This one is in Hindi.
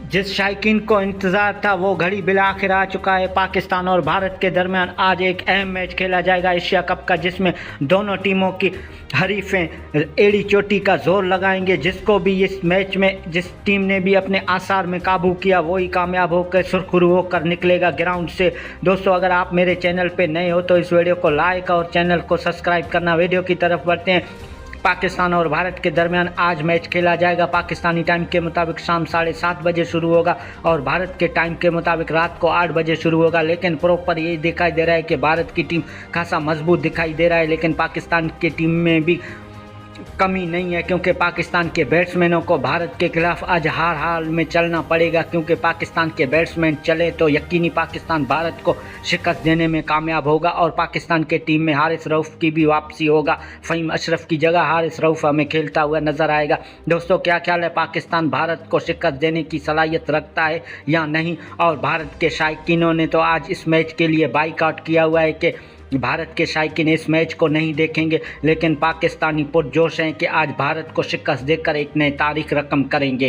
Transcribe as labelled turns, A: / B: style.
A: जिस शायकीन को इंतज़ार था वो घड़ी बिलाखिर आ चुका है। पाकिस्तान और भारत के दरमियान आज एक अहम मैच खेला जाएगा एशिया कप का, जिसमें दोनों टीमों की हरीफें एड़ी चोटी का जोर लगाएंगे। जिसको भी इस मैच में जिस टीम ने भी अपने आसार में काबू किया वही कामयाब होकर सुरखरू होकर निकलेगा ग्राउंड से। दोस्तों, अगर आप मेरे चैनल पे नए हो तो इस वीडियो को लाइक और चैनल को सब्सक्राइब करना। वीडियो की तरफ बढ़ते हैं। पाकिस्तान और भारत के दरमियान आज मैच खेला जाएगा। पाकिस्तानी टाइम के मुताबिक शाम 7:30 बजे शुरू होगा और भारत के टाइम के मुताबिक रात को 8 बजे शुरू होगा। लेकिन प्रॉपर ये दिखाई दे रहा है कि भारत की टीम खासा मजबूत दिखाई दे रहा है, लेकिन पाकिस्तान की टीम में भी कमी नहीं है, क्योंकि पाकिस्तान के बैट्समैनों को भारत के खिलाफ आज हर हाल में चलना पड़ेगा। क्योंकि पाकिस्तान के बैट्समैन चले तो यकीनी पाकिस्तान भारत को शिकस्त देने में कामयाब होगा। और पाकिस्तान के टीम में हारिस रऊफ की भी वापसी होगा। फ़हीम अशरफ की जगह हारिस रऊफ हमें खेलता हुआ नज़र आएगा। दोस्तों, क्या ख्याल है, पाकिस्तान भारत को शिकस्त देने की सलाहियत रखता है या नहीं? और भारत के शायकीनों ने तो आज इस मैच के लिए बाइकआउट किया हुआ है कि भारत के शायकीन इस मैच को नहीं देखेंगे, लेकिन पाकिस्तानी पुरजोश हैं कि आज भारत को शिकस्त देकर एक नई तारीख रकम करेंगे।